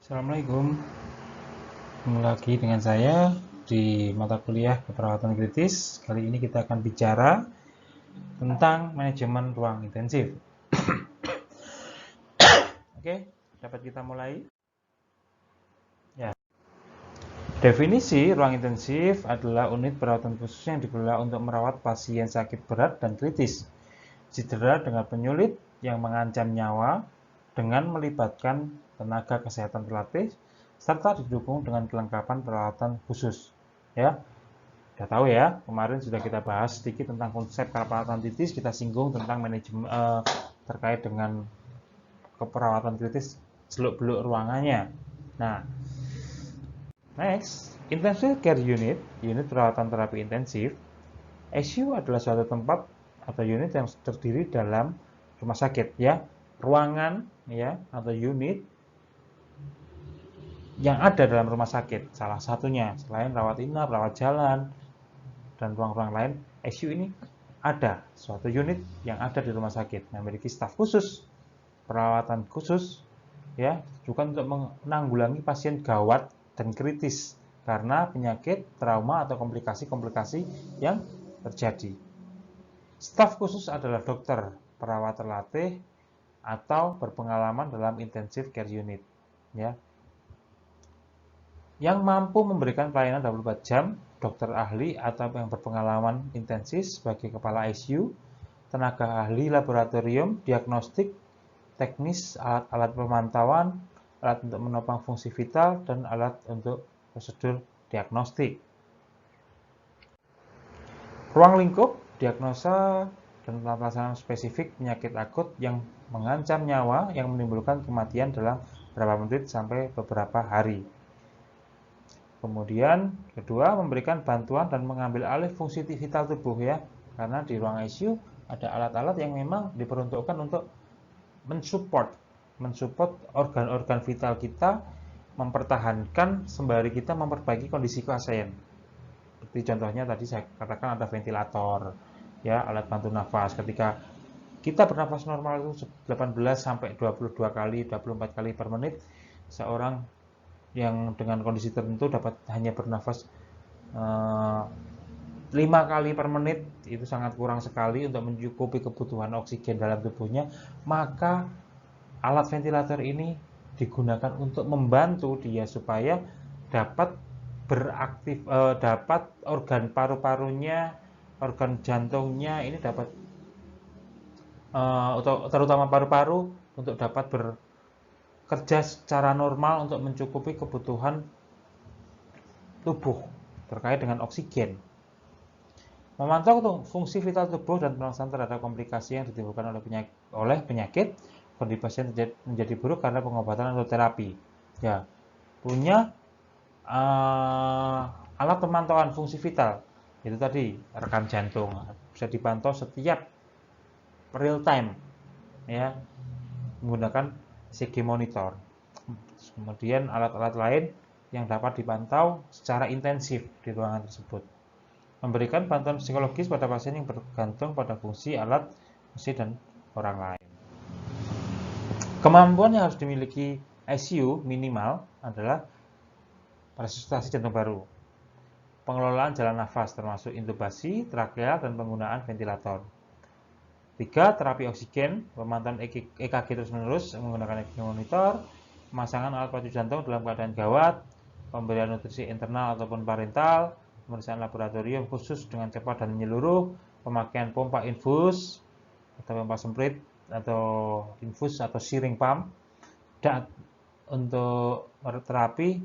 Assalamualaikum, ketemu lagi dengan saya di mata kuliah keperawatan kritis. Kali ini kita akan bicara tentang manajemen ruang intensif. Oke, dapat kita mulai? Ya. Definisi ruang intensif adalah unit perawatan khusus yang dikelola untuk merawat pasien sakit berat dan kritis, cedera dengan penyulit yang mengancam nyawa dengan melibatkan tenaga kesehatan terlatih serta didukung dengan kelengkapan peralatan khusus. Ya, udah tahu ya, kemarin sudah kita bahas sedikit tentang konsep keperawatan kritis, kita singgung tentang manajemen terkait dengan keperawatan kritis seluk-beluk ruangannya. Nah, next, intensive care unit, unit perawatan terapi intensif. ICU adalah suatu tempat atau unit yang terdiri dalam rumah sakit ya, ruangan ya atau unit yang ada dalam rumah sakit. Salah satunya selain rawat inap, rawat jalan dan ruang-ruang lain, ICU ini ada suatu unit yang ada di rumah sakit, memiliki staf khusus, perawatan khusus ya, juga untuk menanggulangi pasien gawat dan kritis karena penyakit, trauma atau komplikasi-komplikasi yang terjadi. Staf khusus adalah dokter, perawat terlatih, atau berpengalaman dalam intensive care unit, ya, yang mampu memberikan pelayanan 24 jam, dokter ahli atau yang berpengalaman intensif sebagai kepala ICU, tenaga ahli laboratorium, diagnostik, teknis, alat-alat pemantauan, alat untuk menopang fungsi vital, dan alat untuk prosedur diagnostik. Ruang lingkup, diagnosa dan pelaksanaan spesifik penyakit akut yang mengancam nyawa yang menimbulkan kematian dalam beberapa menit sampai beberapa hari. Kemudian kedua, memberikan bantuan dan mengambil alih fungsi vital tubuh ya, karena di ruang ICU ada alat-alat yang memang diperuntukkan untuk mensupport organ-organ vital kita, mempertahankan sembari kita memperbaiki kondisi pasien. Seperti contohnya tadi saya katakan ada ventilator, ya, alat bantu nafas. Ketika kita bernafas normal itu 18 sampai 22 kali, 24 kali per menit, seorang yang dengan kondisi tertentu dapat hanya bernafas 5 kali per menit, itu sangat kurang sekali untuk mencukupi kebutuhan oksigen dalam tubuhnya. Maka alat ventilator ini digunakan untuk membantu dia supaya dapat beraktif, dapat organ paru-parunya, organ jantungnya ini dapat, terutama paru-paru, untuk dapat bekerja secara normal untuk mencukupi kebutuhan tubuh terkait dengan oksigen. Memantau fungsi vital tubuh dan penanganan terhadap komplikasi yang ditimbulkan oleh penyakit, kondisi pasien menjadi buruk karena pengobatan atau terapi. Ya, punya alat pemantauan fungsi vital, itu tadi rekam jantung, bisa dipantau setiap real time, ya, menggunakan ECG monitor. Kemudian alat-alat lain yang dapat dipantau secara intensif di ruangan tersebut. Memberikan bantuan psikologis pada pasien yang bergantung pada fungsi alat, mesin, dan orang lain. Kemampuan yang harus dimiliki ICU minimal adalah resusitasi jantung baru, pengelolaan jalan nafas termasuk intubasi, trakeal, dan penggunaan ventilator. 3. Terapi oksigen, pemantauan EKG terus-menerus menggunakan EKG monitor, pemasangan alat pacu jantung dalam keadaan gawat, pemberian nutrisi internal ataupun parental, pemeriksaan laboratorium khusus dengan cepat dan menyeluruh, pemakaian pompa infus atau pompa semprit atau infus atau syring pump, dan untuk terapi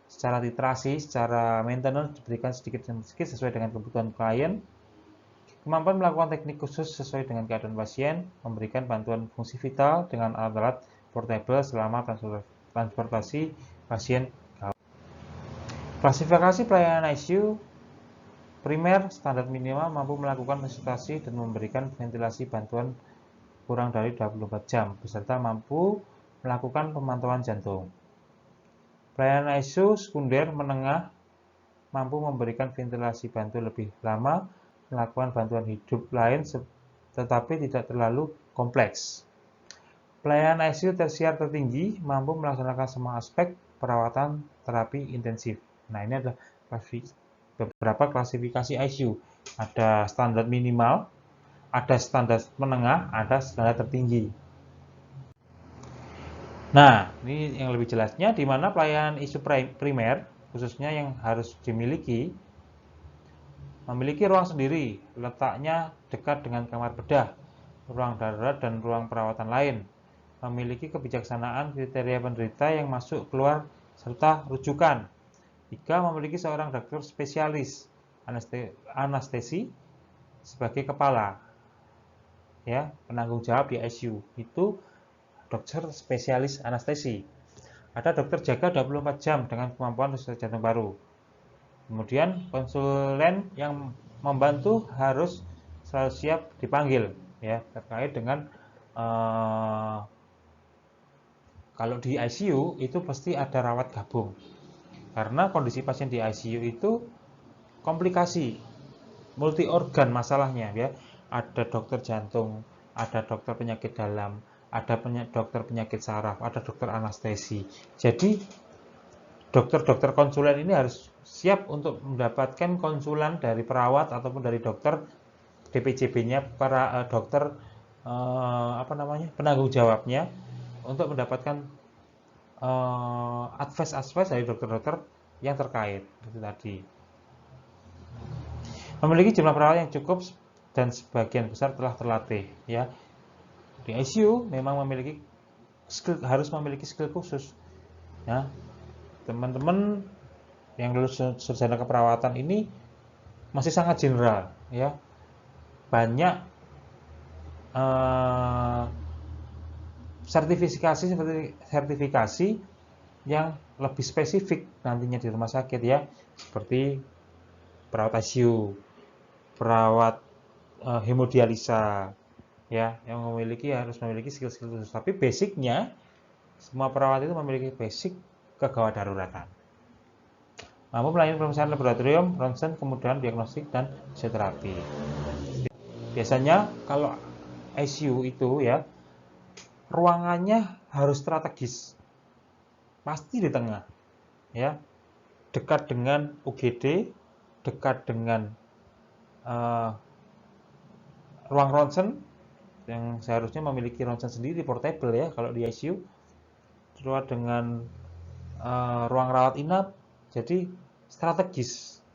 secara titrasi, secara maintenance diberikan sedikit demi sedikit sesuai dengan kebutuhan klien. Kemampuan melakukan teknik khusus sesuai dengan keadaan pasien, memberikan bantuan fungsi vital dengan alat-alat portable selama transportasi pasien. Klasifikasi pelayanan ICU primer, standar minimal mampu melakukan resusitasi dan memberikan ventilasi bantuan kurang dari 24 jam, beserta mampu melakukan pemantauan jantung. Pelayanan ICU sekunder menengah mampu memberikan ventilasi bantu lebih lama, melakukan bantuan hidup lain tetapi tidak terlalu kompleks. Pelayanan ICU tersier tertinggi mampu melaksanakan semua aspek perawatan terapi intensif. Nah, ini adalah beberapa klasifikasi ICU. Ada standar minimal, ada standar menengah, ada standar tertinggi. Nah, ini yang lebih jelasnya di mana pelayanan ICU primer, khususnya yang harus dimiliki, memiliki ruang sendiri, letaknya dekat dengan kamar bedah, ruang darurat dan ruang perawatan lain, memiliki kebijaksanaan kriteria penderita yang masuk keluar serta rujukan. 3. Memiliki seorang dokter spesialis anestesi sebagai kepala, ya, penanggung jawab di ICU. Itu dokter spesialis anestesi. Ada dokter jaga 24 jam dengan kemampuan resusitasi jantung paru. Kemudian konsulen yang membantu harus selalu siap dipanggil, ya, terkait dengan kalau di ICU itu pasti ada rawat gabung. Karena kondisi pasien di ICU itu komplikasi, multi organ masalahnya, ya. Ada dokter jantung, ada dokter penyakit dalam, ada dokter penyakit saraf, ada dokter anestesi. Jadi dokter-dokter konsulen ini harus siap untuk mendapatkan konsulan dari perawat ataupun dari dokter DPJB-nya, para dokter penanggung jawabnya, untuk mendapatkan advice dari dokter-dokter yang terkait. Itu tadi. Memiliki jumlah perawat yang cukup dan sebagian besar telah terlatih, ya. Di ICU memang harus memiliki skill khusus, ya. Teman-teman yang lulus sarjana keperawatan ini masih sangat general, ya. Banyak sertifikasi yang lebih spesifik nantinya di rumah sakit, ya, seperti perawat ICU, perawat hemodialisa, ya, yang harus memiliki skill-skill khusus. Tapi basicnya semua perawat itu memiliki basic kegawat daruratan. Mampu melayani pemeriksaan laboratorium, ronsen, kemudian diagnostik dan fisioterapi. Biasanya kalau ICU itu, ya, ruangannya harus strategis, pasti di tengah, ya, dekat dengan UGD, dekat dengan ruang ronsen yang seharusnya memiliki ronsen sendiri portable, ya, kalau di ICU, dekat dengan ruang rawat inap. Jadi strategis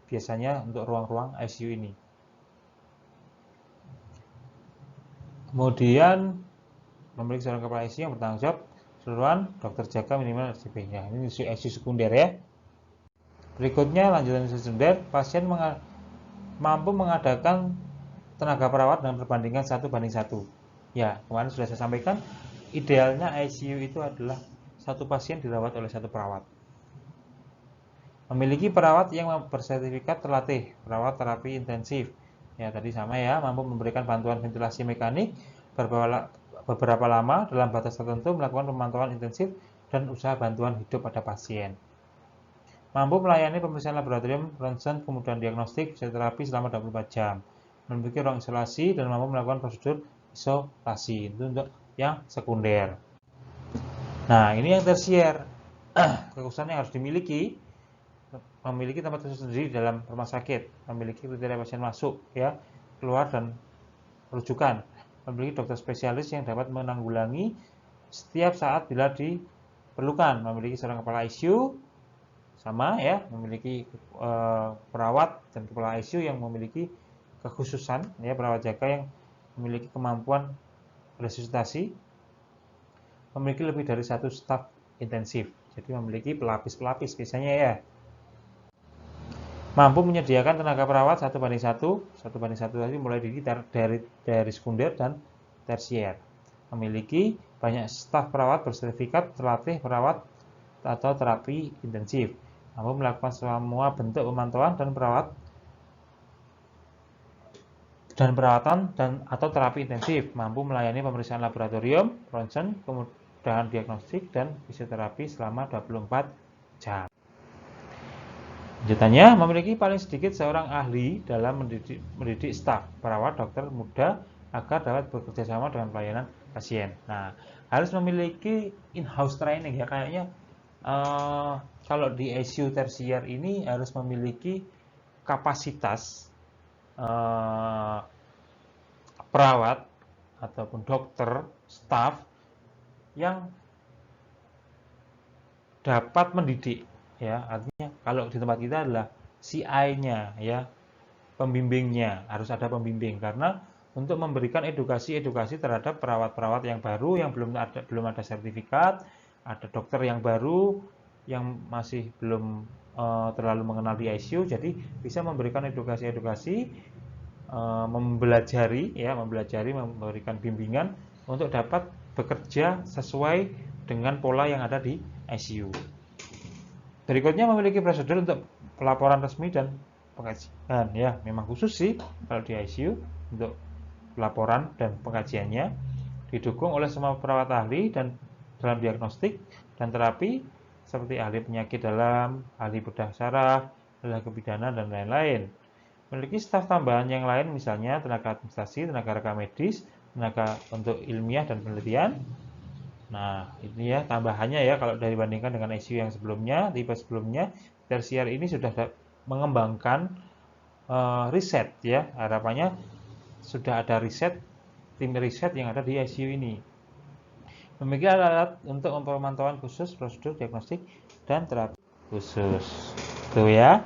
biasanya untuk ruang-ruang ICU ini. Kemudian memiliki seorang kepala ICU yang bertanggung jawab keseluruhan, dokter jaga minimal RCP. Ya, ini ICU sekunder, ya. Berikutnya lanjutan ICU sekunder, pasien mampu mengadakan tenaga perawat dengan perbandingan 1:1. Ya, kemarin sudah saya sampaikan, idealnya ICU itu adalah satu pasien dirawat oleh satu perawat. Memiliki perawat yang bersertifikat terlatih, perawat terapi intensif. Ya, tadi sama, ya, mampu memberikan bantuan ventilasi mekanik beberapa lama dalam batas tertentu, melakukan pemantauan intensif dan usaha bantuan hidup pada pasien. Mampu melayani pemeriksaan laboratorium, ronsen, kemudian diagnostik, fisioterapi selama 24 jam. Memiliki ruang isolasi dan mampu melakukan prosedur isolasi. Itu untuk yang sekunder. Nah, ini yang tersier. Kekhususan yang harus dimiliki, memiliki tempat khusus sendiri dalam rumah sakit, memiliki kriteria pasien masuk, ya, keluar dan rujukan, memiliki dokter spesialis yang dapat menanggulangi setiap saat bila diperlukan, memiliki seorang kepala ICU, sama, ya, memiliki perawat dan kepala ICU yang memiliki kekhususan, ya, perawat jaga yang memiliki kemampuan resusitasi, memiliki lebih dari satu staf intensif, jadi memiliki pelapis-pelapis biasanya, ya. Mampu menyediakan tenaga perawat 1:1 tadi mulai dari sekunder dan tersier. Memiliki banyak staf perawat bersertifikat terlatih perawat atau terapi intensif. Mampu melakukan semua bentuk pemantauan dan perawatan atau terapi intensif. Mampu melayani pemeriksaan laboratorium, ronsen, kemudahan diagnostik dan fisioterapi selama 24 jam. Lanjutannya, memiliki paling sedikit seorang ahli dalam mendidik staf, perawat, dokter muda agar dapat bekerja sama dengan pelayanan pasien. Nah, harus memiliki in-house training ya, kayaknya kalau di ICU tersier ini harus memiliki kapasitas perawat ataupun dokter, staf yang dapat mendidik ya. Artinya kalau di tempat kita adalah CI-nya ya, pembimbingnya, harus ada pembimbing karena untuk memberikan edukasi-edukasi terhadap perawat-perawat yang baru yang belum ada sertifikat, ada dokter yang baru yang masih belum terlalu mengenal di ICU, jadi bisa memberikan edukasi-edukasi, mempelajari, memberikan bimbingan untuk dapat bekerja sesuai dengan pola yang ada di ICU. Berikutnya memiliki prosedur untuk pelaporan resmi dan pengkajian ya, memang khusus sih kalau di ICU untuk pelaporan dan pengkajiannya, didukung oleh semua perawat ahli dan dalam diagnostik dan terapi seperti ahli penyakit dalam, ahli bedah saraf, ahli kebidanan dan lain-lain. Memiliki staf tambahan yang lain misalnya tenaga administrasi, tenaga rekam medis, tenaga untuk ilmiah dan penelitian. Nah, ini ya tambahannya ya kalau dibandingkan dengan ICU yang sebelumnya, tipe sebelumnya, tersier ini sudah mengembangkan riset ya. Harapannya sudah ada tim riset yang ada di ICU ini. Memiliki alat untuk pemantauan khusus, prosedur diagnostik dan terapi khusus. Tuh ya.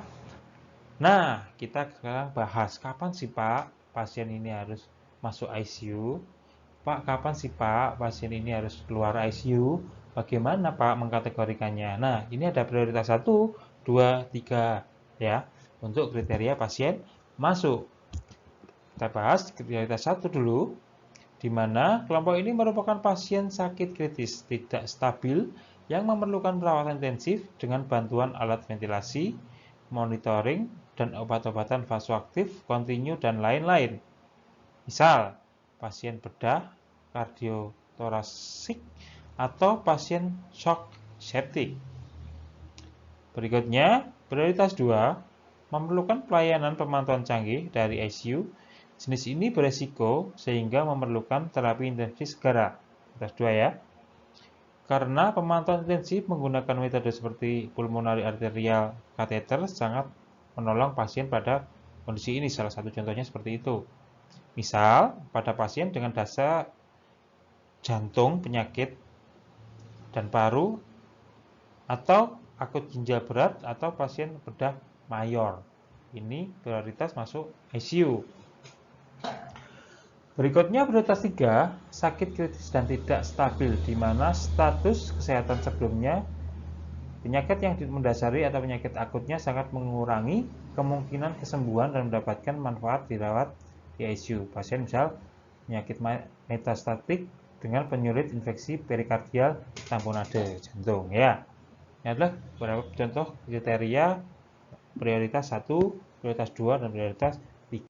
Nah, kita sekarang bahas kapan sih Pak pasien ini harus masuk ICU? Pak, kapan sih Pak pasien ini harus keluar ICU? Bagaimana Pak mengkategorikannya? Nah, ini ada prioritas 1, 2, 3 ya untuk kriteria pasien masuk. Kita bahas prioritas 1 dulu, di mana kelompok ini merupakan pasien sakit kritis tidak stabil yang memerlukan perawatan intensif dengan bantuan alat ventilasi, monitoring, dan obat-obatan vasoaktif, kontinu, dan lain-lain. Misal, pasien bedah, kardiotorasik, atau pasien shock septic. Berikutnya, prioritas 2, memerlukan pelayanan pemantauan canggih dari ICU. Jenis ini beresiko sehingga memerlukan terapi intensif segera. Prioritas 2 ya. Karena pemantauan intensif menggunakan metode seperti pulmonary arterial catheter sangat menolong pasien pada kondisi ini. Salah satu contohnya seperti itu. Misal, pada pasien dengan dasar jantung, penyakit, dan paru, atau akut ginjal berat, atau pasien bedah mayor. Ini prioritas masuk ICU. Berikutnya prioritas 3, sakit kritis dan tidak stabil, di mana status kesehatan sebelumnya penyakit yang mendasari atau penyakit akutnya sangat mengurangi kemungkinan kesembuhan dan mendapatkan manfaat dirawat di ICU. Pasien misal penyakit metastatik dengan penyulit infeksi perikardial tamponade jantung ya. Ini adalah beberapa contoh kriteria prioritas 1, prioritas 2, dan prioritas 3.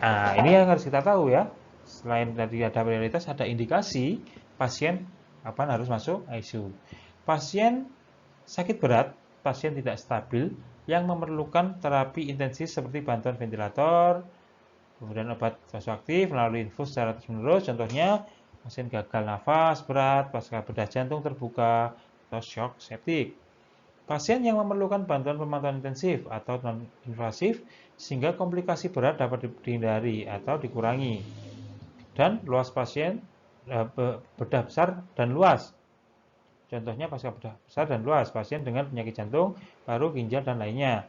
Nah, ini yang harus kita tahu ya. Selain tadi ada prioritas, ada indikasi pasien kapan harus masuk ICU. Pasien sakit berat, pasien tidak stabil yang memerlukan terapi intensif seperti bantuan ventilator, kemudian obat vasoaktif melalui infus secara terus-menerus. Contohnya pasien gagal nafas berat pasca bedah jantung terbuka atau shock septic. Pasien yang memerlukan bantuan pemantauan intensif atau non-invasif sehingga komplikasi berat dapat dihindari atau dikurangi. Dan luas pasien bedah besar dan luas. Contohnya pasca bedah besar dan luas, pasien dengan penyakit jantung, paru, ginjal, dan lainnya.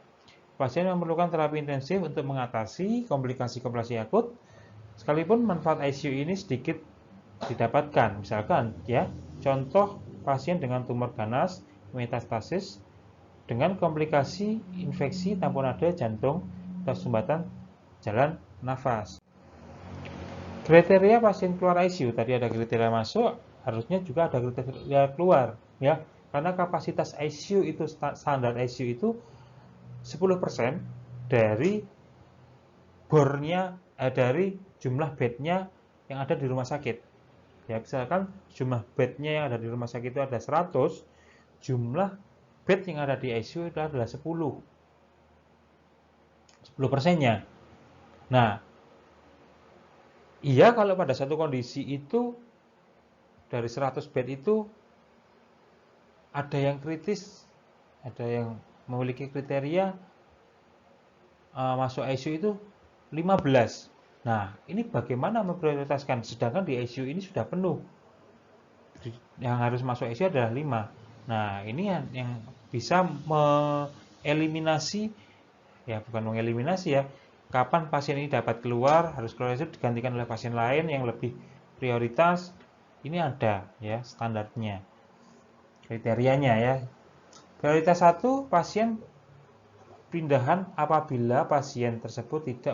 Pasien memerlukan terapi intensif untuk mengatasi komplikasi-komplikasi akut, sekalipun manfaat ICU ini sedikit didapatkan. Misalkan, ya, contoh pasien dengan tumor ganas, metastasis, dengan komplikasi infeksi tamponade jantung atau sumbatan jalan nafas. Kriteria pasien keluar ICU, tadi ada kriteria masuk, harusnya juga ada kriteria keluar ya. Karena kapasitas ICU itu standar ICU itu 10% dari bornya dari jumlah bednya yang ada di rumah sakit. Ya, misalkan jumlah bednya yang ada di rumah sakit itu ada 100, jumlah bed yang ada di ICU itu adalah 10%-nya. Nah, Iya, kalau pada satu kondisi itu dari 100 bed itu ada yang kritis, ada yang memiliki kriteria masuk ICU itu 15. Nah, ini bagaimana memprioritaskan? Sedangkan di ICU ini sudah penuh. Yang harus masuk ICU adalah 5. Nah, ini yang bisa mengeliminasi, ya bukan mengeliminasi ya, kapan pasien ini dapat keluar, harus keluar itu digantikan oleh pasien lain yang lebih prioritas. Ini ada ya standarnya, kriterianya ya. Prioritas 1, pasien pindahan apabila pasien tersebut tidak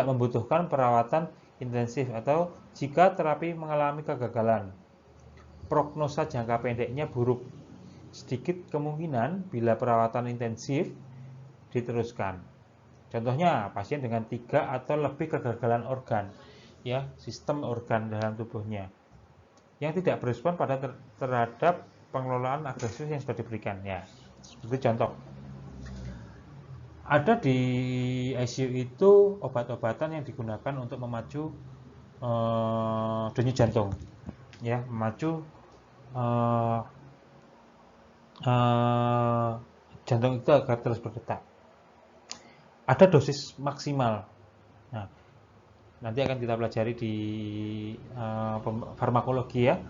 membutuhkan perawatan intensif atau jika terapi mengalami kegagalan. Prognosa jangka pendeknya buruk. Sedikit kemungkinan bila perawatan intensif diteruskan. Contohnya pasien dengan 3 atau lebih kegagalan organ, ya, sistem organ dalam tubuhnya yang tidak berespon terhadap pengelolaan agresif yang sudah diberikan, ya. Seperti contoh, ada di ICU itu obat-obatan yang digunakan untuk memacu denyut jantung, ya, memacu jantung itu agar terus berdetak. Ada dosis maksimal. Nah, nanti akan kita pelajari di farmakologi ya.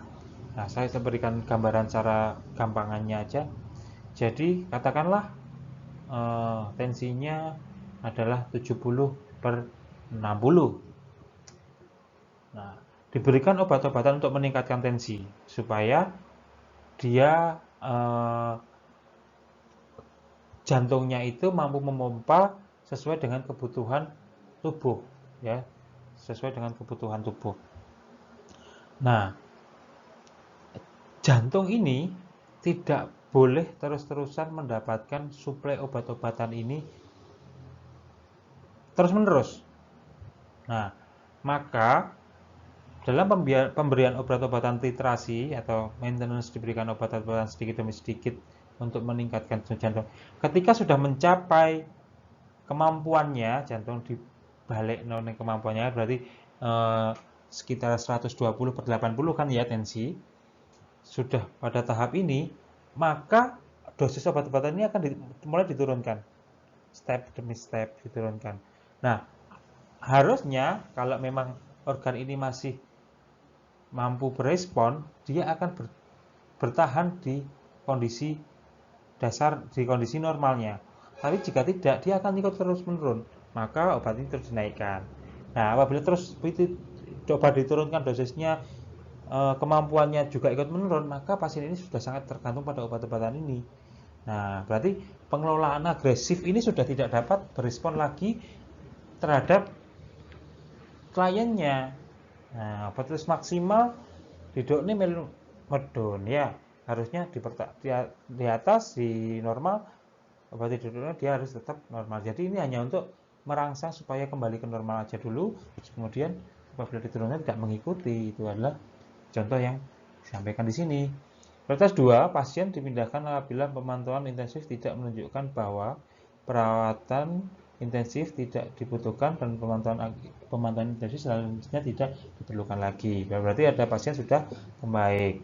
Nah, saya berikan gambaran cara gampangannya aja. Jadi, katakanlah tensinya adalah 70/60. Nah, diberikan obat-obatan untuk meningkatkan tensi supaya dia jantungnya itu mampu memompa sesuai dengan kebutuhan tubuh, ya, sesuai dengan kebutuhan tubuh. Nah, jantung ini tidak boleh terus-terusan mendapatkan suplai obat-obatan ini terus-menerus. Nah, maka dalam pemberian obat-obatan titrasi atau maintenance diberikan obat-obatan sedikit demi sedikit untuk meningkatkan jantung. Ketika sudah mencapai kemampuannya, jantung dibalik kemampuannya berarti sekitar 120/80 kan ya tensi. Sudah pada tahap ini, maka dosis obat-obatan ini akan mulai diturunkan. Step demi step diturunkan. Nah, harusnya kalau memang organ ini masih mampu berespon, dia akan bertahan di kondisi dasar, di kondisi normalnya. Tapi jika tidak, dia akan ikut terus menurun, maka obat ini terus dinaikkan. Nah, apabila terus coba diturunkan dosisnya, kemampuannya juga ikut menurun, maka pasien ini sudah sangat tergantung pada obat-obatan ini. Nah, berarti pengelolaan agresif ini sudah tidak dapat berespon lagi terhadap kliennya. Nah, batas maksimal didok ini medon ya, harusnya di atas, di normal, obat tidurnya dia harus tetap normal. Jadi ini hanya untuk merangsang supaya kembali ke normal aja dulu, kemudian apabila diturunkan tidak mengikuti. Itu adalah contoh yang disampaikan di sini. Prioritas 2, pasien dipindahkan apabila pemantauan intensif tidak menunjukkan bahwa perawatan intensif tidak dibutuhkan dan pemantauan intensif selanjutnya tidak diperlukan lagi. Berarti ada pasien sudah membaik.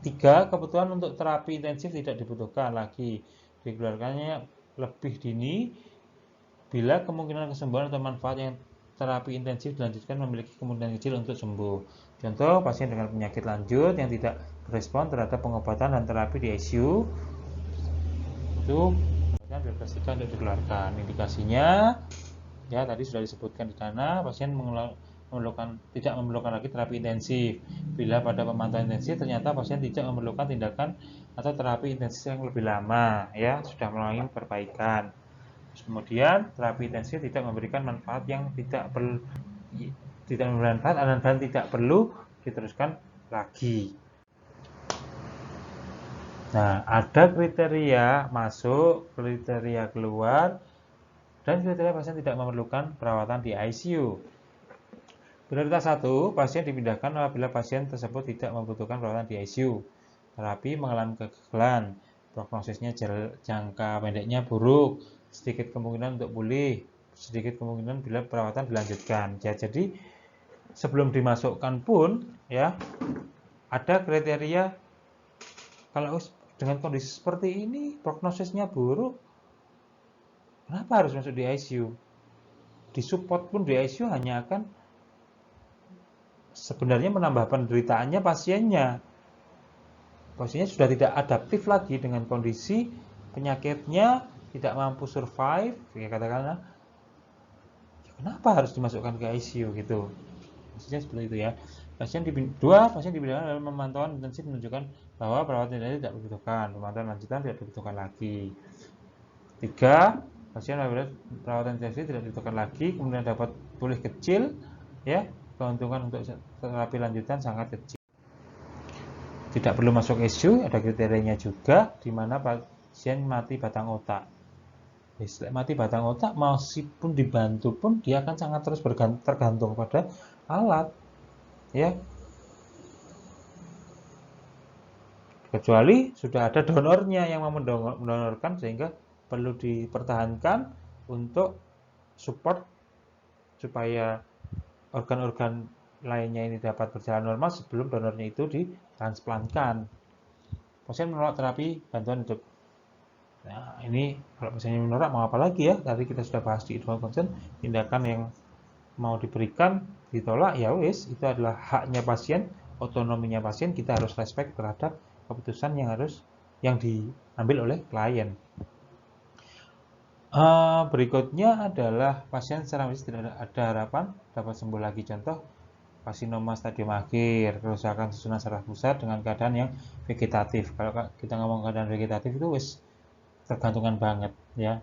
3, kebutuhan untuk terapi intensif tidak dibutuhkan lagi. Dikeluarkannya lebih dini bila kemungkinan kesembuhan atau manfaat yang terapi intensif dilanjutkan memiliki kemungkinan kecil untuk sembuh. Contoh, pasien dengan penyakit lanjut yang tidak berespon terhadap pengobatan dan terapi di ICU itu direkomendasikan untuk dikeluarkan. Indikasinya ya tadi sudah disebutkan di sana, pasien tidak memerlukan lagi terapi intensif. Bila pada pemantauan intensif ternyata pasien tidak memerlukan tindakan atau terapi intensif yang lebih lama, ya sudah melalui perbaikan. Terus kemudian terapi intensif tidak memberikan manfaat yang tidak memberikan manfaat dan tidak perlu diteruskan lagi. Nah, ada kriteria masuk, kriteria keluar, dan kriteria pasien tidak memerlukan perawatan di ICU. Prioritas 1, pasien dipindahkan apabila pasien tersebut tidak membutuhkan perawatan di ICU. Terapi mengalami kegagalan, prognosisnya jangka pendeknya buruk, sedikit kemungkinan untuk pulih, sedikit kemungkinan bila perawatan dilanjutkan. Ya, jadi sebelum dimasukkan pun ya ada kriteria kalau dengan kondisi seperti ini prognosisnya buruk, kenapa harus masuk di ICU? Di support pun di ICU hanya akan sebenarnya menambah penderitaannya pasiennya. Pasiennya sudah tidak adaptif lagi dengan kondisi penyakitnya, tidak mampu survive, ya katakanlah. Kenapa harus dimasukkan ke ICU gitu? Maksudnya seperti itu ya. Pasien dipindahkan dalam pemantauan intensif menunjukkan bahwa perawatan intensif tidak dibutuhkan, pemantauan lanjutan tidak dibutuhkan lagi. 3, pasien perawatan intensif tidak dibutuhkan lagi, kemudian dapat pulih kecil, ya, keuntungan untuk terapi lanjutan sangat kecil. Tidak perlu masuk ICU, ada kriterianya juga, di mana pasien mati batang otak. Mati batang otak, meskipun dibantu pun dia akan sangat terus tergantung pada alat, ya. Kecuali sudah ada donornya yang mau mendonorkan, sehingga perlu dipertahankan untuk support supaya organ-organ lainnya ini dapat berjalan normal sebelum donornya itu ditransplantkan. Pasien menolak terapi bantuan hidup. Nah, ini kalau pasiennya menolak mau apa lagi ya? Tadi kita sudah bahas di informed consent, tindakan yang mau diberikan ditolak ya wis, itu adalah haknya pasien, otonominya pasien, kita harus respect terhadap keputusan yang diambil oleh klien. Berikutnya adalah pasien secara medis tidak ada harapan dapat sembuh lagi. Contoh karsinoma stadium akhir, kerusakan susunan saraf pusat dengan keadaan yang vegetatif. Kalau kita ngomong keadaan vegetatif itu wis tergantungan banget ya.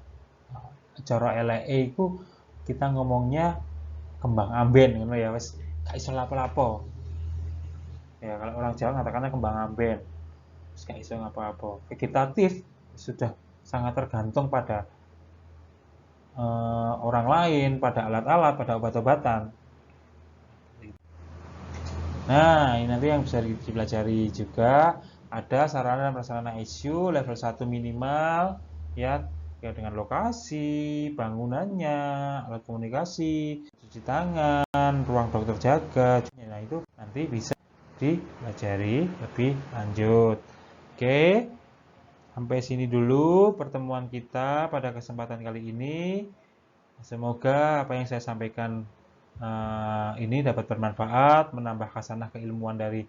Cara LAE itu kita ngomongnya kembang amben ngono ya wis gak iso lapo-lapo. Ya kalau orang Jawa mengatakannya kembang amben. Wis gak iso ngapa-apa. Vegetatif sudah sangat tergantung pada orang lain, pada alat-alat, pada obat-obatan. Nah, ini nanti yang bisa dipelajari juga ada sarana dan prasarana ICU level 1 minimal ya, dengan lokasi, bangunannya, alat komunikasi, cuci tangan, ruang dokter jaga. Nah, itu nanti bisa dipelajari lebih lanjut. Oke. Sampai sini dulu pertemuan kita pada kesempatan kali ini. Semoga apa yang saya sampaikan ini dapat bermanfaat, menambah khasanah keilmuan dari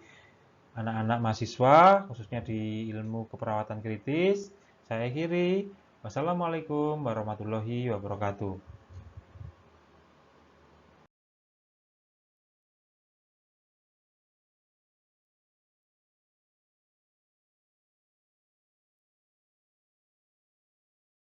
anak-anak mahasiswa, khususnya di ilmu keperawatan kritis. Saya akhiri. Wassalamualaikum warahmatullahi wabarakatuh.